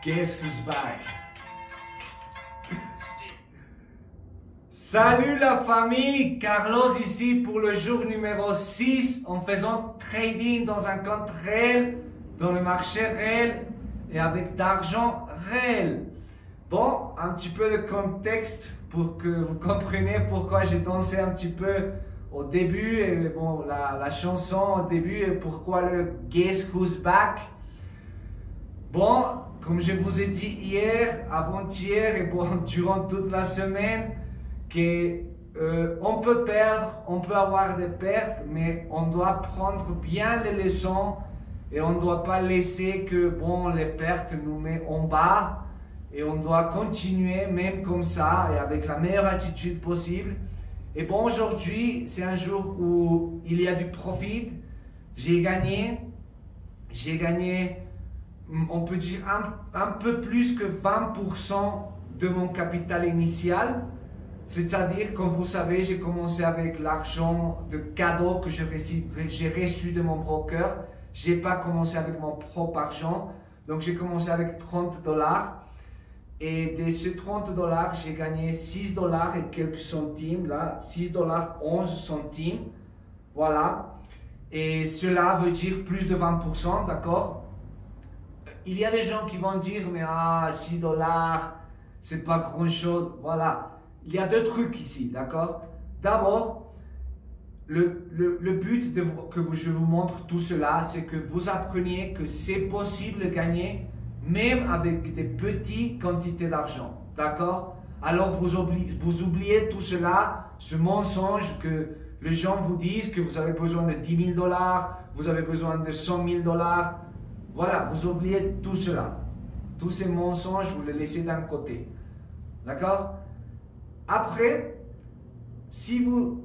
Guess who's back? Salut la famille, Carlos ici pour le jour numéro 6 en faisant trading dans un compte réel, dans le marché réel et avec d'argent réel. Bon, un petit peu de contexte pour que vous compreniez pourquoi j'ai dansé un petit peu au début et bon, la chanson au début et pourquoi le Guess who's back. Bon, comme je vous ai dit hier, avant-hier et bon, durant toute la semaine, on peut perdre, on peut avoir des pertes, mais on doit prendre bien les leçons et on ne doit pas laisser que bon, les pertes nous mettent en bas et on doit continuer même comme ça et avec la meilleure attitude possible. Et bon, aujourd'hui, c'est un jour où il y a du profit. J'ai gagné, on peut dire un peu plus que 20% de mon capital initial. C'est-à-dire, comme vous savez, j'ai commencé avec l'argent de cadeau que j'ai reçu de mon broker. Je n'ai pas commencé avec mon propre argent. Donc, j'ai commencé avec $30. Et de ces $30, j'ai gagné $6 et quelques centimes. Là, $6,11. Voilà. Et cela veut dire plus de 20%, d'accord? Il y a des gens qui vont dire, mais $6, c'est pas grand-chose. Voilà. Il y a deux trucs ici, d'accord? D'abord, le but que je vous montre tout cela, c'est que vous appreniez que c'est possible de gagner même avec des petites quantités d'argent, d'accord? Alors vous oubliez tout cela, ce mensonge que les gens vous disent que vous avez besoin de $10 000, vous avez besoin de $100 000. Voilà, vous oubliez tout cela. Tous ces mensonges, vous les laissez d'un côté, d'accord? Après, si vous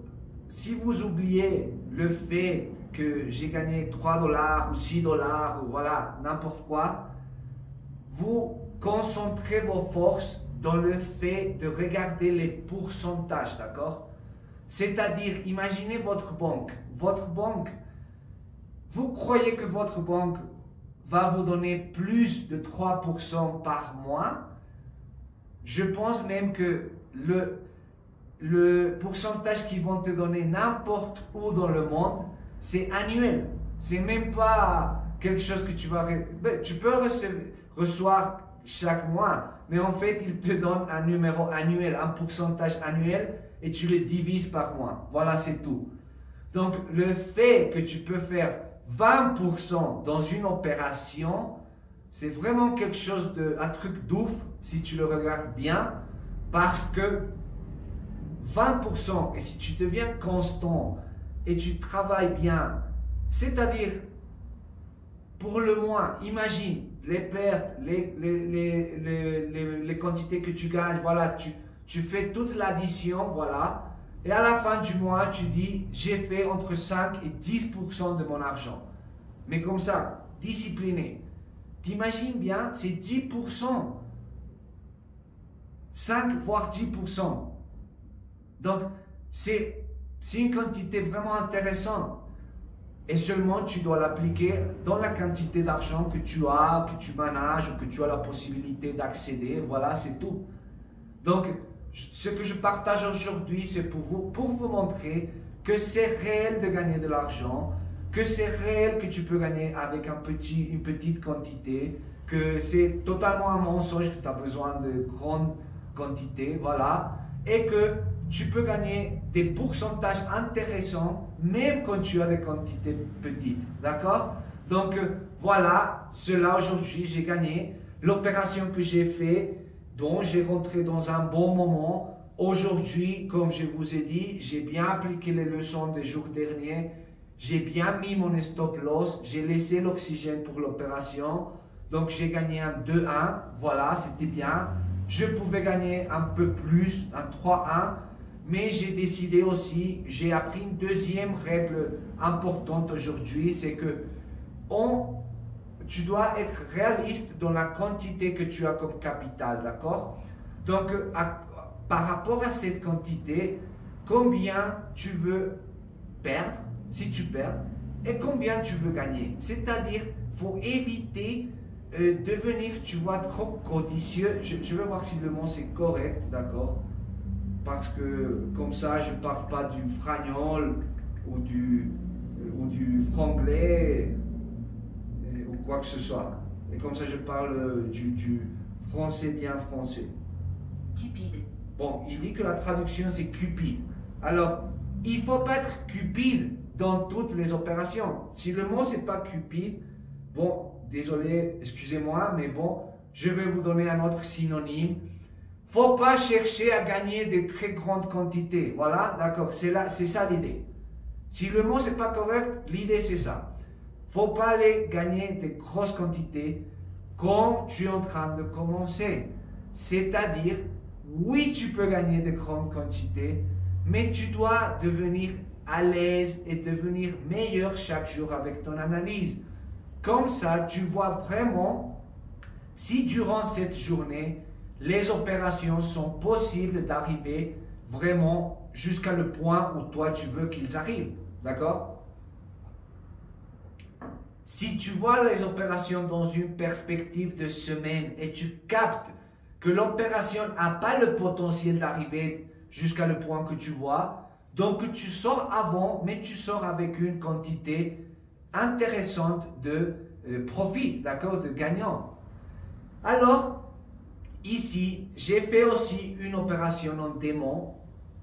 oubliez le fait que j'ai gagné $3 ou $6 ou voilà, n'importe quoi, vous concentrez vos forces dans le fait de regarder les pourcentages, d'accord? C'est-à-dire, imaginez votre banque. Votre banque, vous croyez que votre banque va vous donner plus de 3% par mois? Je pense même que le pourcentage qu'ils vont te donner n'importe où dans le monde, c'est annuel. C'est même pas quelque chose que tu vas... Tu peux recevoir chaque mois, mais en fait, ils te donnent un numéro annuel, un pourcentage annuel, et tu le divises par mois. Voilà, c'est tout. Donc, le fait que tu peux faire 20% dans une opération, c'est vraiment quelque chose un truc d'ouf, si tu le regardes bien, parce que 20%, et si tu deviens constant et tu travailles bien, c'est-à-dire pour le mois, imagine les pertes, les quantités que tu gagnes, voilà, tu fais toute l'addition, voilà, et à la fin du mois, tu dis, j'ai fait entre 5 et 10% de mon argent. Mais comme ça, discipliné. T'imagines bien, c'est 10%. 5 voire 10%. Donc, c'est une quantité vraiment intéressante. Et seulement, tu dois l'appliquer dans la quantité d'argent que tu as, que tu manages, ou que tu as la possibilité d'accéder. Voilà, c'est tout. Donc, ce que je partage aujourd'hui, c'est pour vous montrer que c'est réel de gagner de l'argent, que c'est réel que tu peux gagner avec une petite quantité, que c'est totalement un mensonge que tu as besoin de grandes quantités, voilà, et que tu peux gagner des pourcentages intéressants même quand tu as des quantités petites, d'accord? Donc voilà, cela aujourd'hui j'ai gagné. L'opération que j'ai fait, dont j'ai rentré dans un bon moment. Aujourd'hui, comme je vous ai dit, j'ai bien appliqué les leçons des jours derniers. J'ai bien mis mon stop loss. J'ai laissé l'oxygène pour l'opération. Donc j'ai gagné un 2-1. Voilà, c'était bien. Je pouvais gagner un peu plus, un 3-1. Mais j'ai décidé aussi, j'ai appris une deuxième règle importante aujourd'hui, c'est que tu dois être réaliste dans la quantité que tu as comme capital, d'accord? Donc, par rapport à cette quantité, combien tu veux perdre, si tu perds, et combien tu veux gagner. C'est-à-dire, il faut éviter devenir, tu vois, trop codicieux. Je vais voir si le mot c'est correct, d'accord? Parce que comme ça, je ne parle pas du fragnol ou du franglais ou quoi que ce soit. Et comme ça, je parle du français bien français. Cupide. Bon, il dit que la traduction c'est cupide. Alors, il ne faut pas être cupide dans toutes les opérations. Si le mot c'est pas cupide, bon, désolé, excusez-moi, mais bon, je vais vous donner un autre synonyme. Faut pas chercher à gagner des très grandes quantités. Voilà, d'accord, c'est ça l'idée. Si le mot c'est pas correct, l'idée c'est ça. Faut pas aller gagner des grosses quantités quand tu es en train de commencer. C'est-à-dire, oui, tu peux gagner de grandes quantités, mais tu dois devenir à l'aise et devenir meilleur chaque jour avec ton analyse. Comme ça, tu vois vraiment si durant cette journée, les opérations sont possibles d'arriver vraiment jusqu'à le point où toi tu veux qu'ils arrivent. D'accord? Si tu vois les opérations dans une perspective de semaine et tu captes que l'opération n'a pas le potentiel d'arriver jusqu'à le point que tu vois, donc tu sors avant, mais tu sors avec une quantité intéressante de profit, d'accord, de gagnant. Alors, ici, j'ai fait aussi une opération en démon,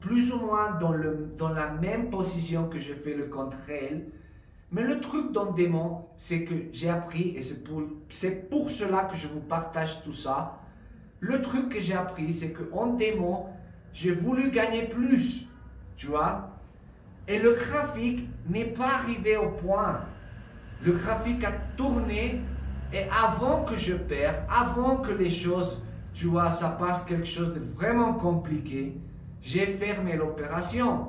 plus ou moins dans la même position que j'ai fait le contre réel. Mais le truc dans le démon, c'est que j'ai appris, et c'est pour cela que je vous partage tout ça. Le truc que j'ai appris, c'est qu'en démon, j'ai voulu gagner plus, tu vois. Et le graphique n'est pas arrivé au point. Le graphique a tourné, et avant que je perde, avant que les choses, tu vois, ça passe quelque chose de vraiment compliqué, j'ai fermé l'opération.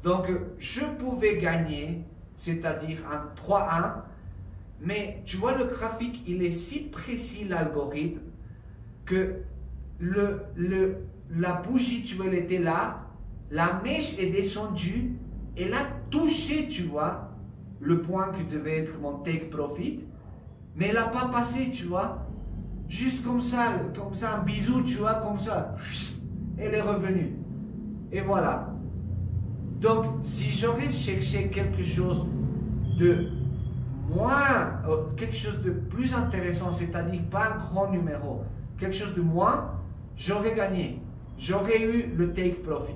Donc, je pouvais gagner, c'est-à-dire un 3-1, mais tu vois, le graphique, il est si précis, l'algorithme, que la bougie, tu vois, elle était là, la mèche est descendue, elle a touché, tu vois, le point qui devait être mon take profit, mais elle n'a pas passé, tu vois, juste comme ça, un bisou, tu vois, comme ça, elle est revenue. Et voilà. Donc, si j'aurais cherché quelque chose de moins, quelque chose de plus intéressant, c'est-à-dire pas un grand numéro, quelque chose de moins, j'aurais gagné. J'aurais eu le take profit.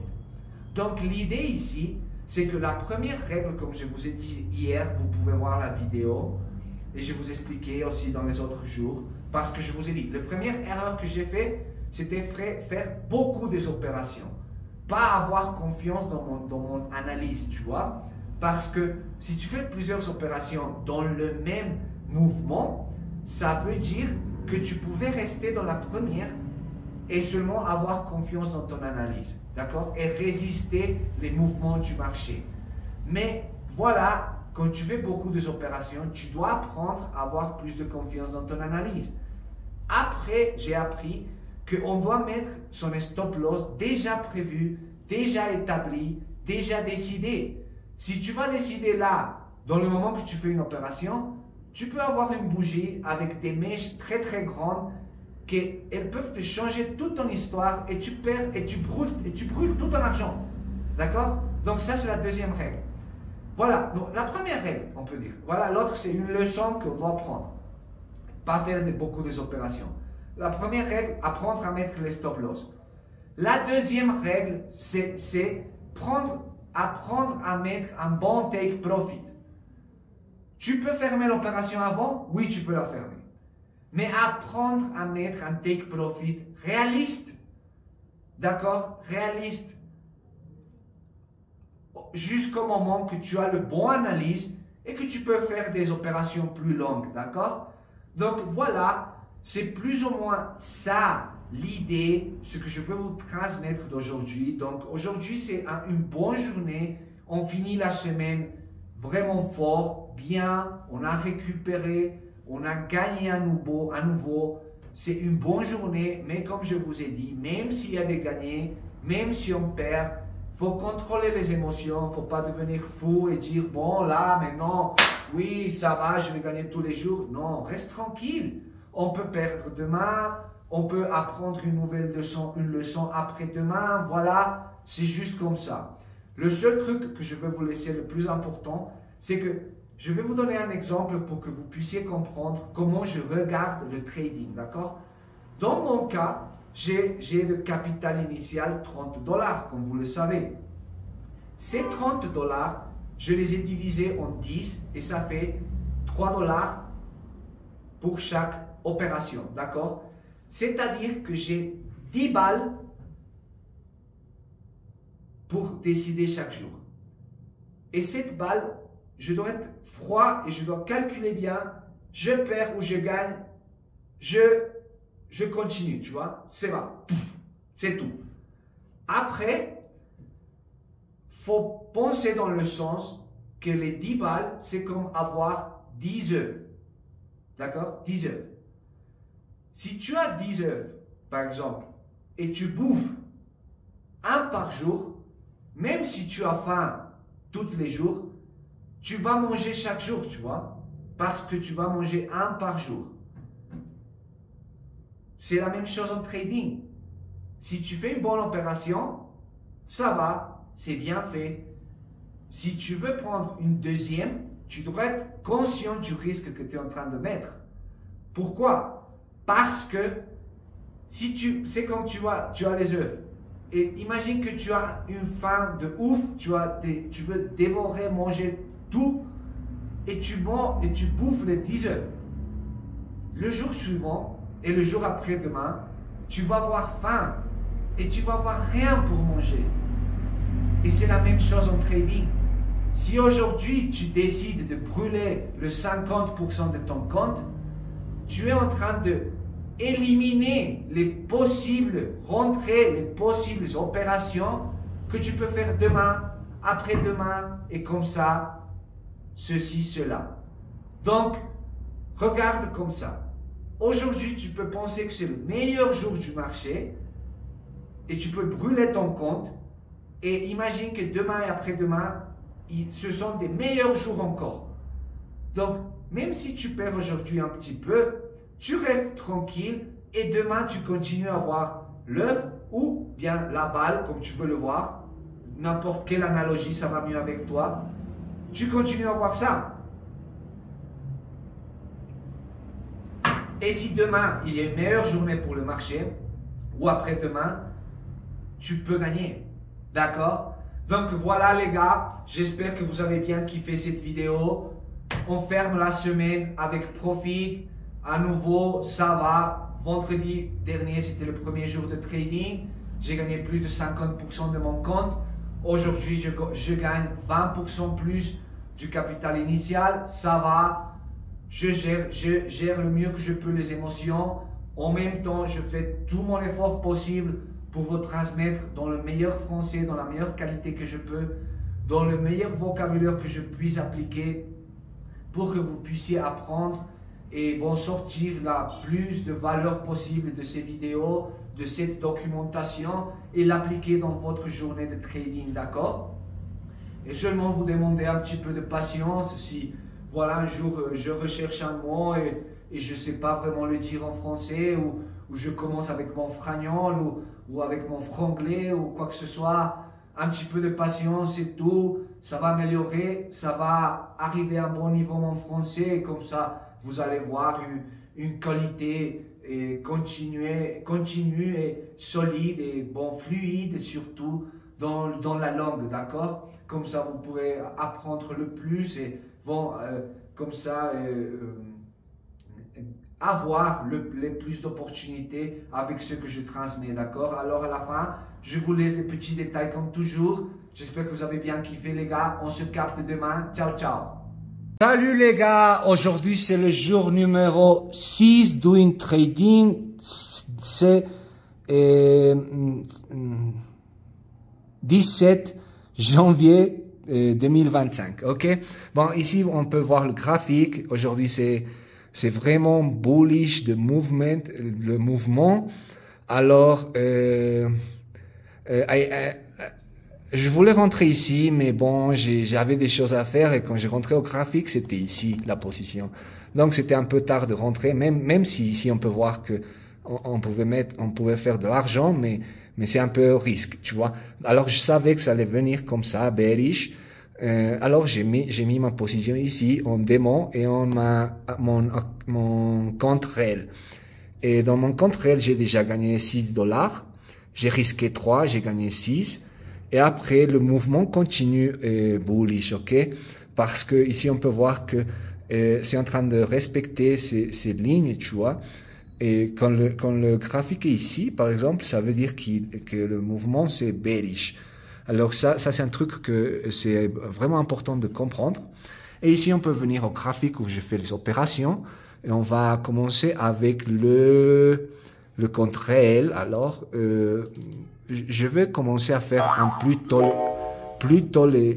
Donc, l'idée ici, c'est que la première règle, comme je vous ai dit hier, vous pouvez voir la vidéo, et je vous expliquais aussi dans les autres jours, parce que je vous ai dit, la première erreur que j'ai fait, c'était faire beaucoup des opérations. Pas avoir confiance dans mon analyse, tu vois. Parce que si tu fais plusieurs opérations dans le même mouvement, ça veut dire que tu pouvais rester dans la première et seulement avoir confiance dans ton analyse, d'accord? Et résister les mouvements du marché. Mais voilà, quand tu fais beaucoup d'opérations, tu dois apprendre à avoir plus de confiance dans ton analyse. Après, j'ai appris qu'on doit mettre son stop loss déjà prévu, déjà établi, déjà décidé. Si tu vas décider là, dans le moment que tu fais une opération, tu peux avoir une bougie avec des mèches très très grandes qu'elles peuvent te changer toute ton histoire et tu perds et tu brûles tout ton argent. D'accord? Donc ça c'est la deuxième règle. Voilà, donc la première règle, on peut dire. Voilà, l'autre c'est une leçon qu'on doit prendre. Pas faire beaucoup d'opérations. La première règle, apprendre à mettre les stop loss. La deuxième règle, c'est apprendre à mettre un bon take profit. Tu peux fermer l'opération avant? Oui, tu peux la fermer. Mais apprendre à mettre un take profit réaliste. D'accord? Réaliste. Jusqu'au moment que tu as le bon analyse et que tu peux faire des opérations plus longues. D'accord? Donc voilà. C'est plus ou moins ça l'idée, ce que je veux vous transmettre d'aujourd'hui. Donc aujourd'hui c'est une bonne journée, on finit la semaine vraiment fort, bien, on a récupéré, on a gagné à nouveau. C'est une bonne journée, mais comme je vous ai dit, même s'il y a des gagnés, même si on perd, il faut contrôler les émotions, il ne faut pas devenir fou et dire bon là maintenant, oui ça va, je vais gagner tous les jours. Non, reste tranquille. on peut perdre demain, on peut apprendre une nouvelle leçon, une leçon après-demain, voilà, c'est juste comme ça. Le seul truc que je veux vous laisser le plus important, c'est que je vais vous donner un exemple pour que vous puissiez comprendre comment je regarde le trading, d'accord? Dans mon cas, j'ai le capital initial $30, comme vous le savez. Ces $30, je les ai divisés en 10 et ça fait $3 pour chaque opération, d'accord? C'est-à-dire que j'ai 10 balles pour décider chaque jour. Et cette balle, je dois être froid et je dois calculer bien, je perds ou je gagne, je continue, tu vois, c'est va, c'est tout. Après, faut penser dans le sens que les 10 balles, c'est comme avoir 10 œufs, d'accord, 10 œufs. Si tu as 10 œufs, par exemple, et tu bouffes un par jour, même si tu as faim tous les jours, tu vas manger chaque jour, tu vois, parce que tu vas manger un par jour. C'est la même chose en trading. Si tu fais une bonne opération, ça va, c'est bien fait. Si tu veux prendre une deuxième, tu dois être conscient du risque que tu es en train de mettre. Pourquoi? Parce que si c'est comme tu as les œufs. Et imagine que tu as une faim de ouf, tu veux dévorer, manger tout, et tu bouffes les 10 œufs. Le jour suivant et le jour après-demain, tu vas avoir faim et tu vas avoir rien pour manger. Et c'est la même chose en trading. Si aujourd'hui tu décides de brûler le 50% de ton compte, tu es en train de éliminer les possibles rentrées, les possibles opérations que tu peux faire demain, après-demain, et comme ça, ceci, cela. Donc, regarde comme ça. Aujourd'hui, tu peux penser que c'est le meilleur jour du marché et tu peux brûler ton compte et imagine que demain et après-demain, ce sont des meilleurs jours encore. Donc, même si tu perds aujourd'hui un petit peu, tu restes tranquille et demain tu continues à voir l'œuf ou bien la balle, comme tu veux le voir. N'importe quelle analogie, ça va mieux avec toi. Tu continues à voir ça. Et si demain, il y a une meilleure journée pour le marché, ou après-demain, tu peux gagner. D'accord? Donc voilà les gars, j'espère que vous avez bien kiffé cette vidéo. On ferme la semaine avec profit. À nouveau, ça va. Vendredi dernier, c'était le premier jour de trading. J'ai gagné plus de 50% de mon compte. Aujourd'hui, je gagne 20% plus du capital initial. Ça va. Je gère le mieux que je peux les émotions. En même temps, je fais tout mon effort possible pour vous transmettre dans le meilleur français, dans la meilleure qualité que je peux, dans le meilleur vocabulaire que je puisse appliquer pour que vous puissiez apprendre et bon, sortir la plus de valeur possible de ces vidéos, de cette documentation et l'appliquer dans votre journée de trading, d'accord? Et seulement vous demander un petit peu de patience si, voilà, un jour je recherche un mot et je ne sais pas vraiment le dire en français ou je commence avec mon fragnol ou avec mon franglais ou quoi que ce soit, un petit peu de patience et tout, ça va améliorer, ça va arriver à un bon niveau en français et comme ça, vous allez voir une qualité continue et solide et bon, fluide surtout dans la langue, d'accord? Comme ça, vous pourrez apprendre le plus et bon, comme ça, avoir les plus d'opportunités avec ce que je transmets, d'accord? Alors à la fin, je vous laisse les petits détails comme toujours. J'espère que vous avez bien kiffé les gars. On se capte demain. Ciao, ciao. Salut les gars, aujourd'hui c'est le jour numéro 6 doing trading, c'est 17 janvier 2025, ok? Bon, ici on peut voir le graphique, aujourd'hui c'est vraiment bullish de movement, le mouvement, alors Je voulais rentrer ici, mais bon, j'avais des choses à faire et quand j'ai rentré au graphique, c'était ici la position. Donc c'était un peu tard de rentrer, même si ici on peut voir que on pouvait faire de l'argent, mais c'est un peu risque, tu vois. Alors je savais que ça allait venir comme ça, bearish. Alors j'ai mis ma position ici en démon et en mon compte réel. Et dans mon compte réel, j'ai déjà gagné 6 dollars. J'ai risqué 3, j'ai gagné 6. Et après, le mouvement continue bullish, ok? Parce que ici, on peut voir que c'est en train de respecter ces lignes, tu vois. Et quand le graphique est ici, par exemple, ça veut dire que le mouvement, c'est bearish. Alors ça c'est un truc que c'est vraiment important de comprendre. Et ici, on peut venir au graphique où je fais les opérations. Et on va commencer avec le compte réel. Alors, je vais commencer à faire plutôt les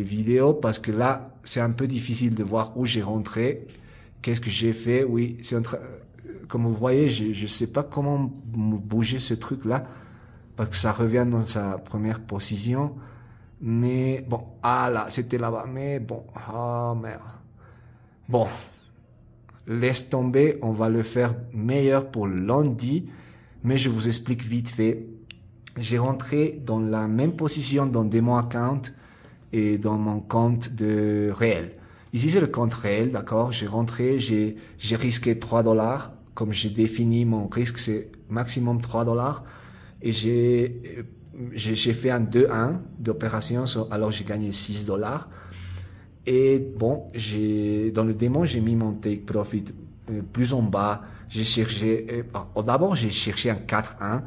vidéos parce que là, c'est un peu difficile de voir où j'ai rentré. Qu'est-ce que j'ai fait? Oui, comme vous voyez, je sais pas comment bouger ce truc-là parce que ça revient dans sa première position. Mais bon, ah là, c'était là-bas. Mais bon, oh merde. Bon, laisse tomber, on va le faire meilleur pour le lundi. Mais je vous explique vite fait. J'ai rentré dans la même position dans Demo Account et dans mon compte de réel. Ici, c'est le compte réel, d'accord? J'ai rentré, j'ai risqué 3 dollars. Comme j'ai défini, mon risque, c'est maximum 3 dollars. Et j'ai fait un 2-1 d'opération, alors j'ai gagné 6 dollars. Et bon, dans le démon, j'ai mis mon take profit plus en bas. J'ai cherché, d'abord, j'ai cherché un 4-1,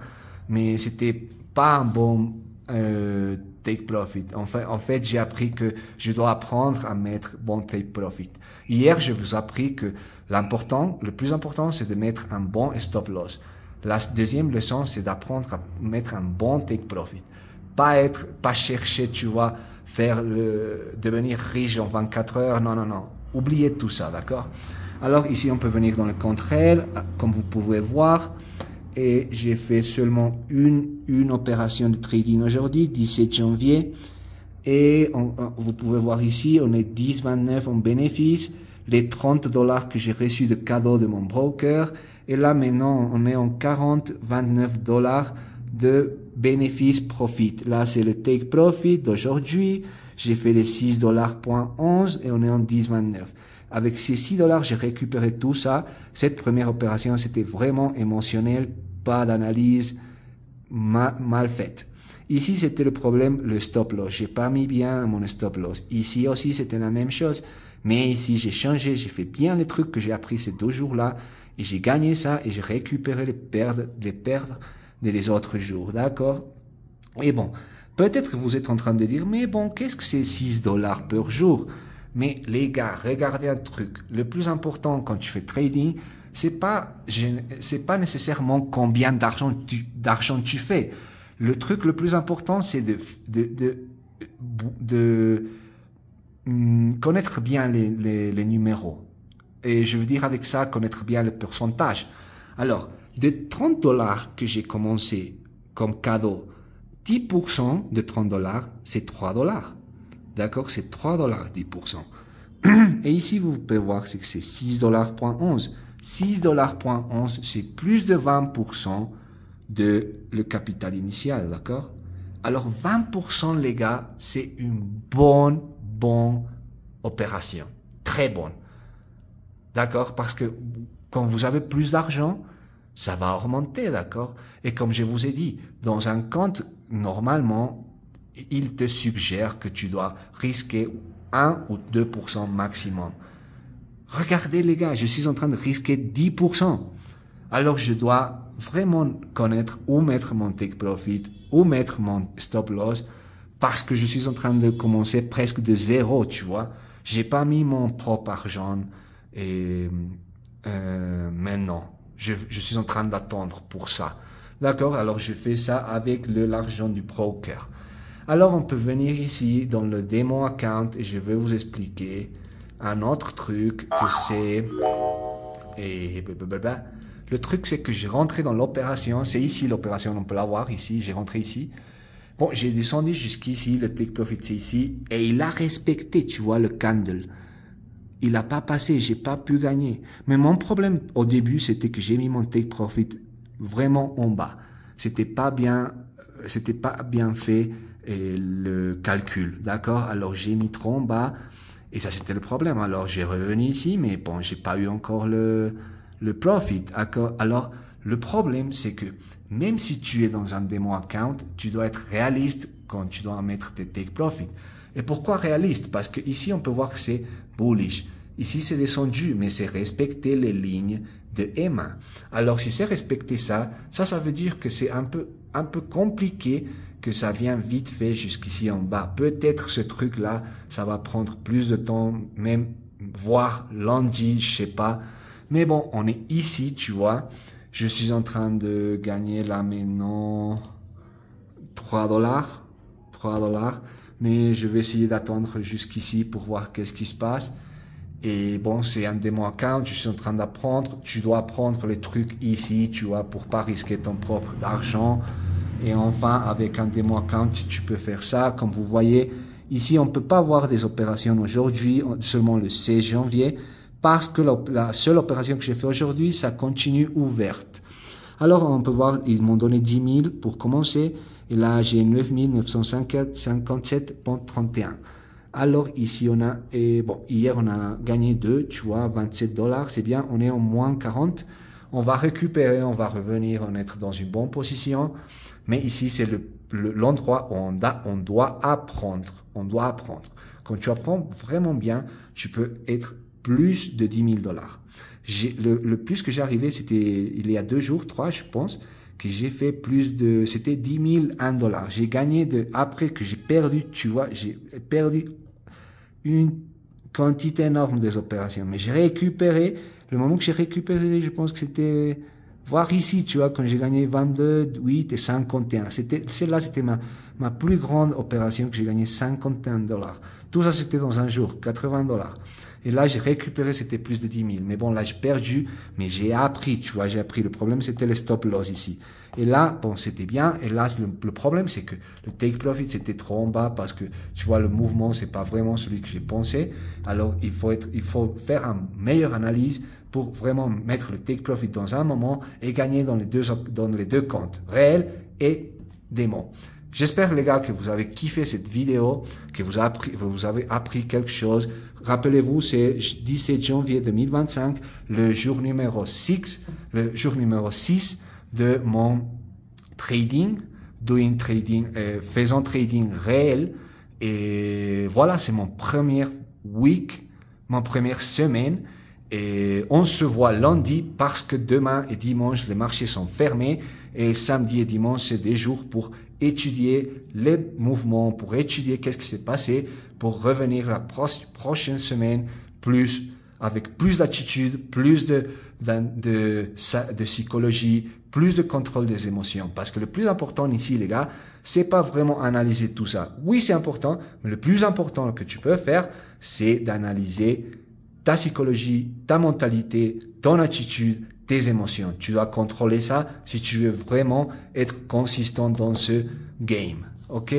mais c'était pas un bon take profit. En fait, j'ai appris que je dois apprendre à mettre bon take profit. Hier, je vous ai appris que le plus important, c'est de mettre un bon stop loss. La deuxième leçon, c'est d'apprendre à mettre un bon take profit. Pas chercher, tu vois, devenir riche en 24 heures. Non, non, non. Oubliez tout ça, d'accord? Alors, ici, on peut venir dans le compte réel, comme vous pouvez voir. Et j'ai fait seulement une opération de trading aujourd'hui, 17 janvier. Et vous pouvez voir ici, on est 10,29 en bénéfice. Les 30 dollars que j'ai reçus de cadeau de mon broker. Et là, maintenant, on est en 29 dollars de bénéfice profit. Là, c'est le take profit d'aujourd'hui. J'ai fait les 6 $.11 et on est en 10,29. Avec ces 6 dollars, j'ai récupéré tout ça. Cette première opération, c'était vraiment émotionnel, pas d'analyse, mal faite. Ici, c'était le problème, le stop loss. J'ai pas mis bien mon stop loss. Ici aussi, c'était la même chose. Mais ici, j'ai changé, j'ai fait bien les trucs que j'ai appris ces 2 jours-là. Et j'ai gagné ça et j'ai récupéré les pertes des autres jours. D'accord? Et bon, peut-être que vous êtes en train de dire, mais bon, qu'est-ce que c'est 6 dollars par jour? Mais les gars, regardez un truc. Le plus important quand tu fais trading, c'est pas nécessairement combien d'argent tu fais. Le truc le plus important, c'est de connaître bien les numéros. Et je veux dire avec ça, connaître bien le pourcentage. Alors, de 30 dollars que j'ai commencé comme cadeau, 10% de 30 dollars, c'est 3 dollars. D'accord? C'est 3 dollars, 10%. Et ici, vous pouvez voir que c'est 6 $.11. 6 $.11, c'est plus de 20% de le capital initial. D'accord? Alors, 20%, les gars, c'est une bonne opération. Très bonne. D'accord? Parce que quand vous avez plus d'argent, ça va augmenter, d'accord? Et comme je vous ai dit, dans un compte, normalement, il te suggère que tu dois risquer 1 ou 2% maximum. Regardez les gars, je suis en train de risquer 10%. Alors je dois vraiment connaître où mettre mon take profit, où mettre mon stop loss, parce que je suis en train de commencer presque de zéro, tu vois. J'ai pas mis mon propre argent et maintenant, je suis en train d'attendre pour ça. D'accord? Alors je fais ça avec l'argent du broker. Alors on peut venir ici dans le démo account et je vais vous expliquer un autre truc que c'est... Le truc c'est que j'ai rentré dans l'opération, c'est ici l'opération, on peut la voir ici, j'ai rentré ici. Bon, j'ai descendu jusqu'ici, le take profit c'est ici, et il a respecté, tu vois, le candle. Il n'a pas passé, j'ai pas pu gagner. Mais mon problème au début, c'était que j'ai mis mon take profit vraiment en bas. C'était pas bien fait le calcul, d'accord? Alors j'ai mis trop en bas et ça c'était le problème. Alors j'ai revenu ici, mais bon, j'ai pas eu encore le profit, d'accord? Alors le problème c'est que même si tu es dans un démo account, tu dois être réaliste quand tu dois mettre tes take profit. Et pourquoi réaliste? Parce que ici on peut voir que c'est bullish. Ici c'est descendu, mais c'est respecter les lignes de EMA. Alors si c'est respecter ça veut dire que c'est un peu compliqué, que ça vient vite fait jusqu'ici en bas. Peut-être ce truc-là, ça va prendre plus de temps, même voire lundi, je sais pas. Mais bon, on est ici, tu vois. Je suis en train de gagner là maintenant $3. Mais je vais essayer d'attendre jusqu'ici pour voir qu'est-ce qui se passe. Et bon, c'est un démo account, je suis en train d'apprendre. Tu dois apprendre les trucs ici, tu vois, pour pas risquer ton propre argent. Et enfin, avec un démo account, tu peux faire ça. Comme vous voyez, ici, on peut pas voir des opérations aujourd'hui, seulement le 16 janvier, parce que la seule opération que j'ai fait aujourd'hui, ça continue ouverte. Alors, on peut voir, ils m'ont donné 10 000 pour commencer. Et là, j'ai 9 957,31. Alors ici on a, et bon, hier on a gagné 2, tu vois, $27, c'est bien, on est en moins 40. On va récupérer, on va revenir, on être dans une bonne position. Mais ici c'est l'endroit où on doit apprendre. On doit apprendre. Quand tu apprends vraiment bien, tu peux être plus de $10 000. Le plus que j'ai arrivé, c'était il y a 2 jours, 3 je pense, que j'ai fait c'était 10 001 $. J'ai gagné après que j'ai perdu, tu vois, j'ai perdu une quantité énorme des opérations. Mais j'ai récupéré, le moment que j'ai récupéré, je pense que c'était, voir ici, tu vois, quand j'ai gagné 22, 8 et 51. Celle-là, c'était ma plus grande opération que j'ai gagné $51. Tout ça, c'était dans un jour, $80. Et là, j'ai récupéré, c'était plus de 10 000. Mais bon, là, j'ai perdu, mais j'ai appris, tu vois, j'ai appris. Le problème, c'était le stop loss ici. Et là, bon, c'était bien. Et là, le problème, c'est que le take profit, c'était trop en bas parce que, tu vois, le mouvement, c'est pas vraiment celui que j'ai pensé. Alors, il faut faire une meilleure analyse pour vraiment mettre le take profit dans un moment et gagner dans les deux comptes, réel et démo. J'espère, les gars, que vous avez kiffé cette vidéo, que vous avez appris quelque chose. Rappelez-vous, c'est 17 janvier 2025, le jour numéro 6 de mon trading, faisant trading réel. Et voilà, c'est mon première semaine. Et on se voit lundi parce que demain et dimanche, les marchés sont fermés. Et samedi et dimanche, c'est des jours pour étudier les mouvements, pour étudier qu'est-ce qui s'est passé, pour revenir la prochaine semaine avec plus d'attitude, plus de psychologie, plus de contrôle des émotions. Parce que le plus important ici, les gars, c'est pas vraiment analyser tout ça. Oui, c'est important, mais le plus important que tu peux faire, c'est d'analyser ta psychologie, ta mentalité, ton attitude, tes émotions. Tu dois contrôler ça si tu veux vraiment être consistant dans ce game. OK?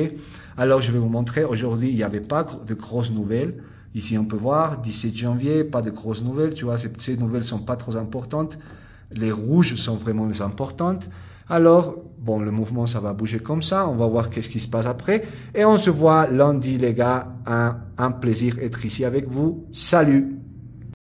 Alors, je vais vous montrer. Aujourd'hui, il n'y avait pas de grosses nouvelles. Ici, on peut voir, 17 janvier, pas de grosses nouvelles. Tu vois, ces nouvelles sont pas trop importantes. Les rouges sont vraiment les importantes. Alors, bon, le mouvement, ça va bouger comme ça. On va voir qu'est-ce qui se passe après. Et on se voit lundi, les gars. Un plaisir d'être ici avec vous. Salut!